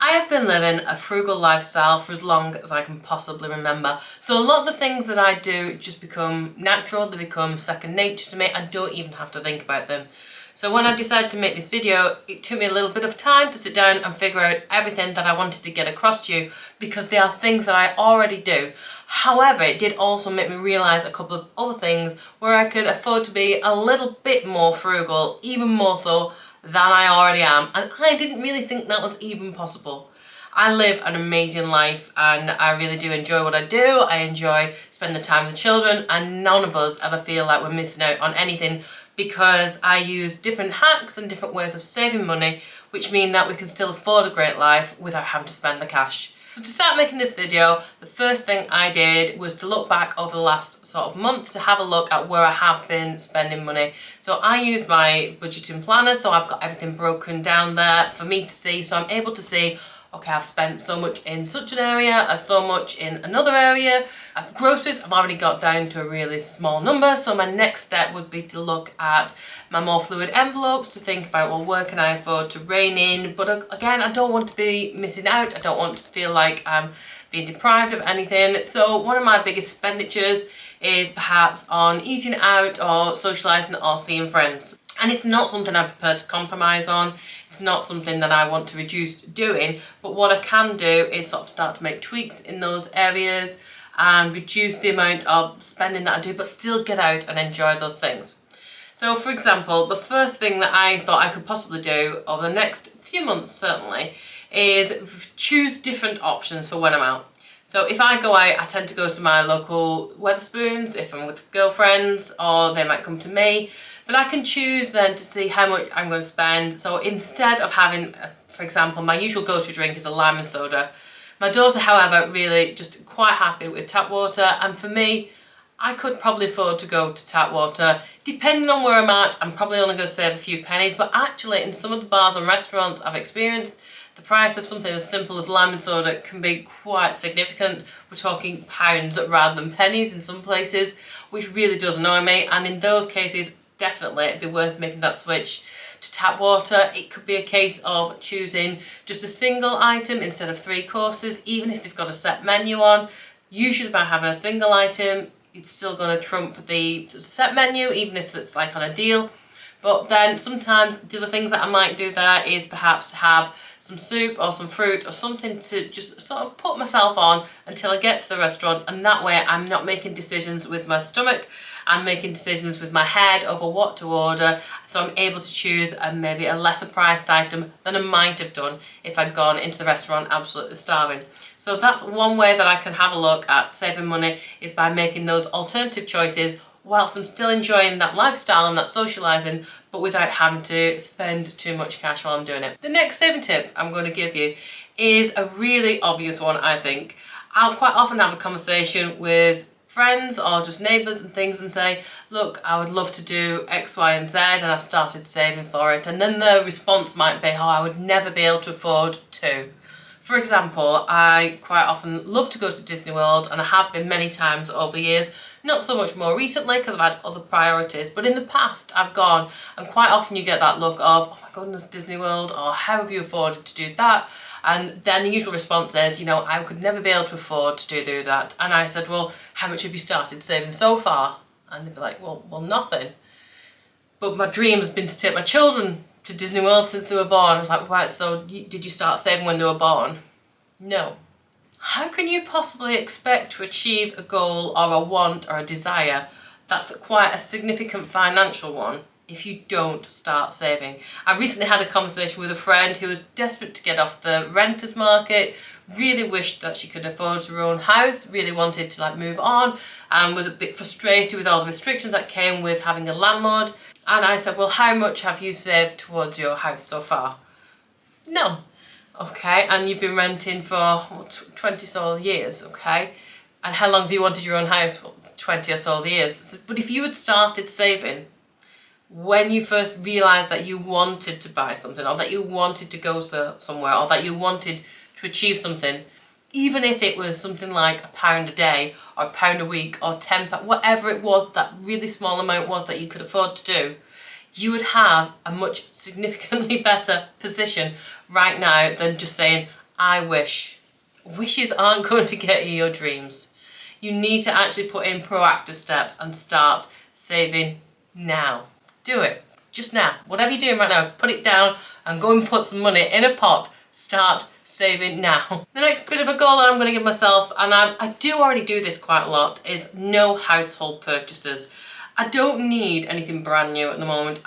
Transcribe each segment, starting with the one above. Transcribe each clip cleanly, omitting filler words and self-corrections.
I have been living a frugal lifestyle for as long as I can possibly remember. So a lot of the things that I do just become natural, they become second nature to me. I don't even have to think about them. So when I decided to make this video, it took me a little bit of time to sit down and figure out everything that I wanted to get across to you, because they are things that I already do. However, it did also make me realise a couple of other things where I could afford to be a little bit more frugal, even more so than I already am, and I didn't really think that was even possible. I live an amazing life and I really do enjoy what I do. I enjoy spending the time with the children, and none of us ever feel like we're missing out on anything because I use different hacks and different ways of saving money, which mean that we can still afford a great life without having to spend the cash. So to start making this video, the first thing I did was to look back over the last sort of month to have a look at where I have been spending money. So I use my budgeting planner, so I've got everything broken down there for me to see, so I'm able to see, okay, I've spent so much in such an area, so much in another area. Groceries, I've already got down to a really small number, so my next step would be to look at my more fluid envelopes to think about, well, where can I afford to rein in? But again, I don't want to be missing out. I don't want to feel like I'm being deprived of anything. So one of my biggest expenditures is perhaps on eating out or socialising or seeing friends. And it's not something I'm prepared to compromise on. It's not something that I want to reduce doing, but what I can do is sort of start to make tweaks in those areas and reduce the amount of spending that I do, but still get out and enjoy those things. So for example, the first thing that I thought I could possibly do over the next few months certainly is choose different options for when I'm out. So if I go out, I tend to go to my local Wetherspoons if I'm with girlfriends, or they might come to me. But I can choose then to see how much I'm going to spend. So instead of having, for example, my usual go-to drink is a lime and soda. My daughter, however, really just quite happy with tap water. And for me, I could probably afford to go to tap water. Depending on where I'm at, I'm probably only going to save a few pennies. But actually, in some of the bars and restaurants I've experienced, the price of something as simple as lime and soda can be quite significant. We're talking pounds rather than pennies in some places, which really does annoy me. And in those cases, definitely it'd be worth making that switch to tap water. It could be a case of choosing just a single item instead of 3 courses, even if they've got a set menu on. Usually by having a single item, it's still going to trump the set menu, even if it's like on a deal. But then sometimes the other things that I might do there is perhaps to have some soup or some fruit or something to just sort of put myself on until I get to the restaurant, and that way I'm not making decisions with my stomach. I'm making decisions with my head over what to order, so I'm able to choose maybe a lesser priced item than I might have done if I'd gone into the restaurant absolutely starving. So that's one way that I can have a look at saving money, is by making those alternative choices whilst I'm still enjoying that lifestyle and that socialising, but without having to spend too much cash while I'm doing it. The next saving tip I'm going to give you is a really obvious one, I think. I'll quite often have a conversation with friends or just neighbours and things and say, look, I would love to do X, Y and Z and I've started saving for it. And then the response might be, oh, I would never be able to afford to. For example, I quite often love to go to Disney World, and I have been many times over the years. Not so much more recently because I've had other priorities, but in the past I've gone, and quite often you get that look of, oh my goodness, Disney World, or how have you afforded to do that? And then the usual response is, you know, I could never be able to afford to do that. And I said, well, how much have you started saving so far? And they'd be like, well, nothing. But my dream has been to take my children to Disney World since they were born. I was like, right, so did you start saving when they were born? No. How can you possibly expect to achieve a goal or a want or a desire that's quite a significant financial one if you don't start saving? I recently had a conversation with a friend who was desperate to get off the renters market, really wished that she could afford her own house, really wanted to like move on, and was a bit frustrated with all the restrictions that came with having a landlord. And I said, well, how much have you saved towards your house so far? None. Okay, and you've been renting for 20 or so years, okay? And how long have you wanted your own house? Well, 20 or so years. But if you had started saving when you first realised that you wanted to buy something, or that you wanted to go somewhere, or that you wanted to achieve something, even if it was something like £1 a day, or £1 a week, or £10, whatever it was, that really small amount was that you could afford to do, you would have a much significantly better position right now than just saying, I wish. Wishes aren't going to get you your dreams. You need to actually put in proactive steps and start saving now. Do it. Just now. Whatever you're doing right now, put it down and go and put some money in a pot. Start saving now. The next bit of a goal that I'm going to give myself, and I do already do this quite a lot, is no household purchases. I don't need anything brand new at the moment.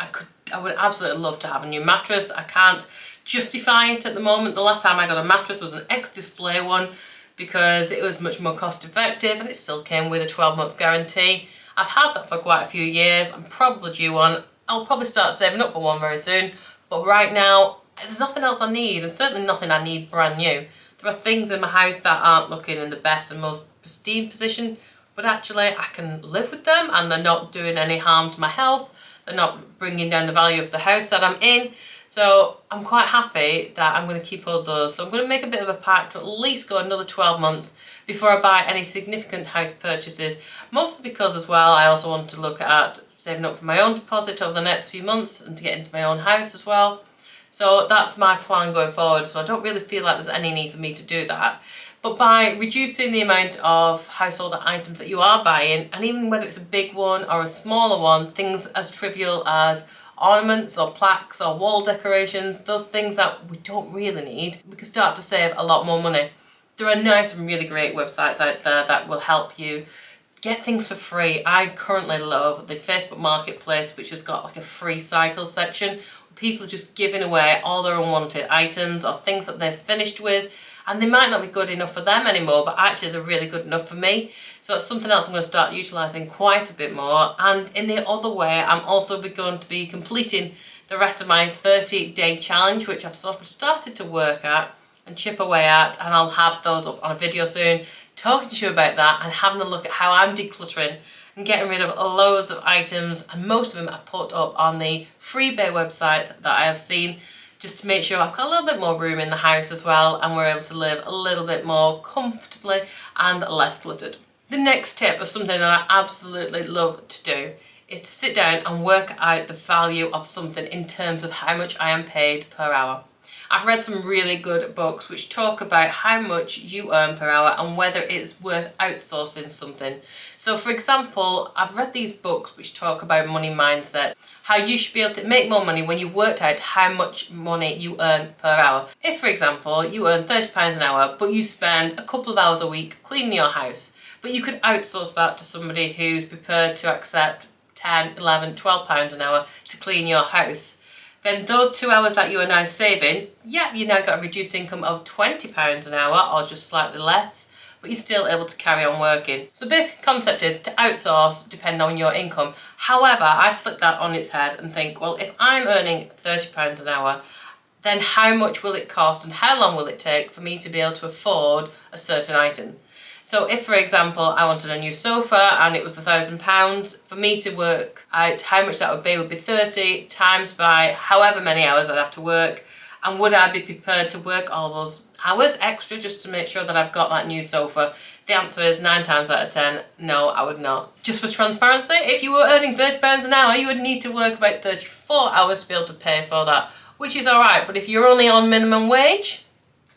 I would absolutely love to have a new mattress. I can't justify it at the moment. The last time I got a mattress was an ex-display one because it was much more cost effective and it still came with a 12-month guarantee. I've had that for quite a few years. I'm probably due one. I'll probably start saving up for one very soon. But right now, there's nothing else I need, and certainly nothing I need brand new. There are things in my house that aren't looking in the best and most pristine position, but actually I can live with them and they're not doing any harm to my health. They're not bringing down the value of the house that I'm in. So I'm quite happy that I'm going to keep all those. So I'm going to make a bit of a pact to at least go another 12 months before I buy any significant house purchases. Mostly because as well, I also want to look at saving up for my own deposit over the next few months and to get into my own house as well. So that's my plan going forward. So I don't really feel like there's any need for me to do that. But by reducing the amount of household items that you are buying, and even whether it's a big one or a smaller one, things as trivial as ornaments or plaques or wall decorations, those things that we don't really need, we can start to save a lot more money. There are nice and really great websites out there that will help you get things for free. I currently love the Facebook Marketplace, which has got like a free cycle section. People are just giving away all their unwanted items or things that they've finished with, and they might not be good enough for them anymore, but actually they're really good enough for me. So that's something else I'm going to start utilising quite a bit more. And in the other way, I'm also going to be completing the rest of my 30-day challenge, which I've sort of started to work at and chip away at, and I'll have those up on a video soon, talking to you about that and having a look at how I'm decluttering and getting rid of loads of items, and most of them are put up on the FREEBIES website that I have seen, just to make sure I've got a little bit more room in the house as well and we're able to live a little bit more comfortably and less cluttered. The next tip of something that I absolutely love to do is to sit down and work out the value of something in terms of how much I am paid per hour. I've read some really good books which talk about how much you earn per hour and whether it's worth outsourcing something. So for example, I've read these books which talk about money mindset, how you should be able to make more money when you worked out how much money you earn per hour. If for example, you earn £30 an hour, but you spend a couple of hours a week cleaning your house, but you could outsource that to somebody who's prepared to accept £10, £11, £12 an hour to clean your house, then those 2 hours that you are now saving, yeah, you now got a reduced income of £20 an hour or just slightly less, but you're still able to carry on working. So basic concept is to outsource depending on your income. However, I flip that on its head and think, well, if I'm earning £30 an hour, then how much will it cost and how long will it take for me to be able to afford a certain item? So if, for example, I wanted a new sofa and it was £1,000, for me to work out how much that would be 30 times by however many hours I'd have to work, and would I be prepared to work all those hours extra just to make sure that I've got that new sofa? The answer is 9 times out of 10, no, I would not. Just for transparency, if you were earning £30 an hour, you would need to work about 34 hours to be able to pay for that, which is alright. But if you're only on minimum wage,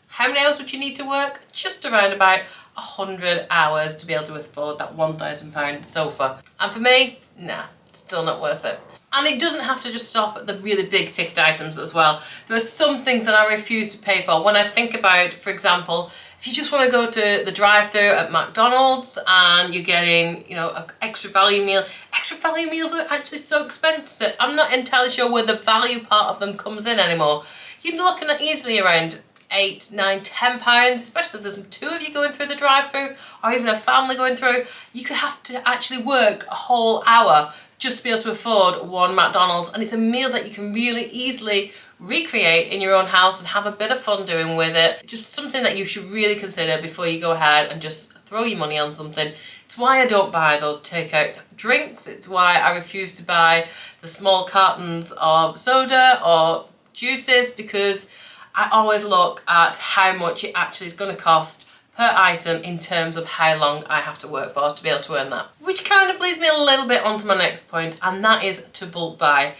how many hours would you need to work? Just around about 100 hours to be able to afford that £1,000 sofa. And for me, nah, it's still not worth it. And it doesn't have to just stop at the really big ticket items as well. There are some things that I refuse to pay for. When I think about, for example, if you just want to go to the drive-thru at McDonald's and you're getting, you know, an extra value meal. Extra value meals are actually so expensive. I'm not entirely sure where the value part of them comes in anymore. You're looking at easily around £8, £9, £10, especially if there's 2 of you going through the drive-thru or even a family going through. You could have to actually work a whole hour just to be able to afford one McDonald's, and it's a meal that you can really easily recreate in your own house and have a bit of fun doing with it. Just something that you should really consider before you go ahead and just throw your money on something. It's why I don't buy those takeout drinks. It's why I refuse to buy the small cartons of soda or juices, because I always look at how much it actually is going to cost per item in terms of how long I have to work for to be able to earn that. Which kind of leads me a little bit onto my next point, and that is to bulk buy.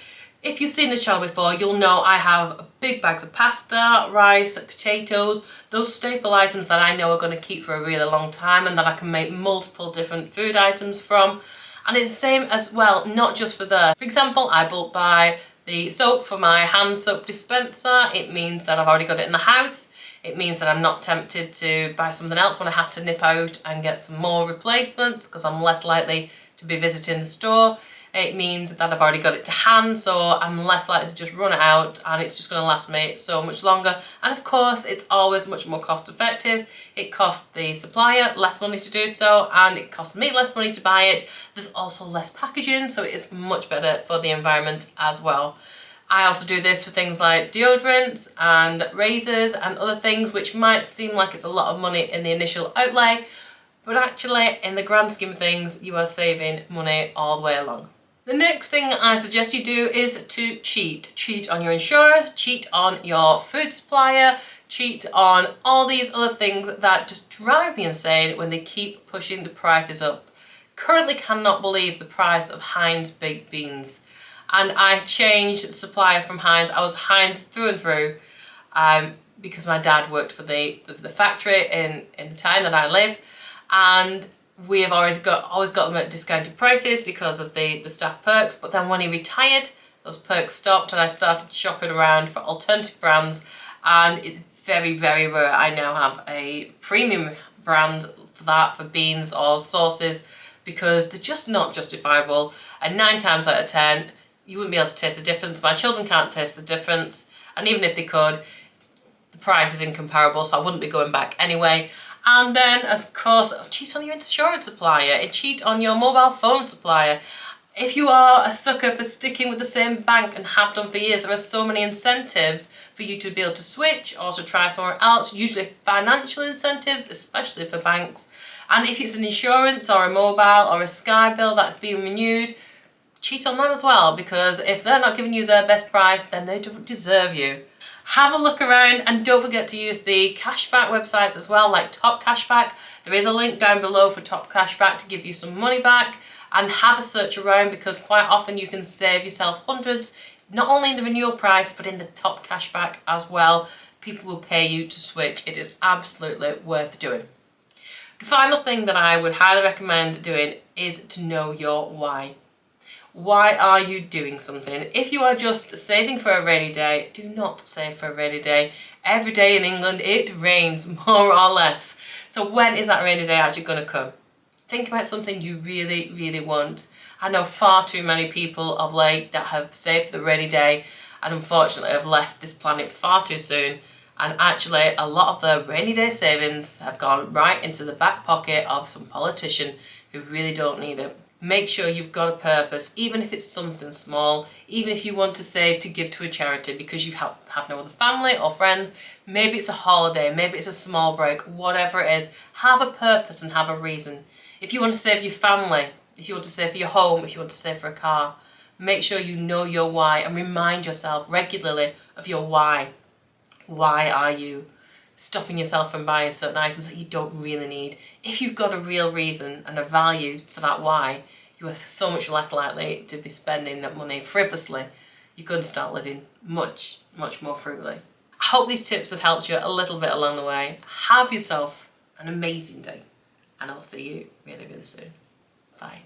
If you've seen this channel before, you'll know I have big bags of pasta, rice, potatoes, those staple items that I know are going to keep for a really long time and that I can make multiple different food items from. And it's the same as well, not just for there. For example, I bulk buy the soap for my hand soap dispenser. It means that I've already got it in the house. It means that I'm not tempted to buy something else when I have to nip out and get some more replacements because I'm less likely to be visiting the store. It means that I've already got it to hand, so I'm less likely to just run it out and it's just going to last me so much longer. And of course, it's always much more cost effective. It costs the supplier less money to do so and it costs me less money to buy it. There's also less packaging, so it is much better for the environment as well. I also do this for things like deodorants and razors and other things which might seem like it's a lot of money in the initial outlay, but actually in the grand scheme of things, you are saving money all the way along. The next thing I suggest you do is to cheat. Cheat on your insurance, cheat on your food supplier, cheat on all these other things that just drive me insane when they keep pushing the prices up. Currently cannot believe the price of Heinz baked beans. And I changed supplier from Heinz. I was Heinz through and through because my dad worked for the factory in the town that I live. And we have always got them at discounted prices because of the staff perks, but then when he retired, those perks stopped and I started shopping around for alternative brands, and it's very, very rare I now have a premium brand for that, for beans or sauces, because they're just not justifiable, and 9 times out of 10 you wouldn't be able to taste the difference. My children can't taste the difference, and even if they could, the price is incomparable, so I wouldn't be going back anyway. And then, of course, cheat on your insurance supplier and cheat on your mobile phone supplier. If you are a sucker for sticking with the same bank and have done for years, there are so many incentives for you to be able to switch or to try somewhere else, usually financial incentives, especially for banks. And if it's an insurance or a mobile or a Sky bill that's being renewed, cheat on them as well, because if they're not giving you their best price, then they don't deserve you. Have a look around and don't forget to use the cashback websites as well, like Top Cashback. There is a link down below for Top Cashback to give you some money back, and have a search around because quite often you can save yourself hundreds, not only in the renewal price but in the Top Cashback as well. People will pay you to switch. It is absolutely worth doing. The final thing that I would highly recommend doing is to know your why. Why are you doing something? If you are just saving for a rainy day, do not save for a rainy day. Every day in England it rains, more or less. So when is that rainy day actually going to come? Think about something you really, really want. I know far too many people of late that have saved for the rainy day and unfortunately have left this planet far too soon. And actually a lot of the rainy day savings have gone right into the back pocket of some politician who really don't need it. Make sure you've got a purpose, even if it's something small, even if you want to save to give to a charity because you have no other family or friends. Maybe it's a holiday, maybe it's a small break, whatever it is, have a purpose and have a reason. If you want to save your family, if you want to save for your home, if you want to save for a car, make sure you know your why and remind yourself regularly of your why. Why are you stopping yourself from buying certain items that you don't really need? If you've got a real reason and a value for that why, you are so much less likely to be spending that money frivolously. You're going to start living much, much more frugally. I hope these tips have helped you a little bit along the way. Have yourself an amazing day, and I'll see you really, really soon. Bye.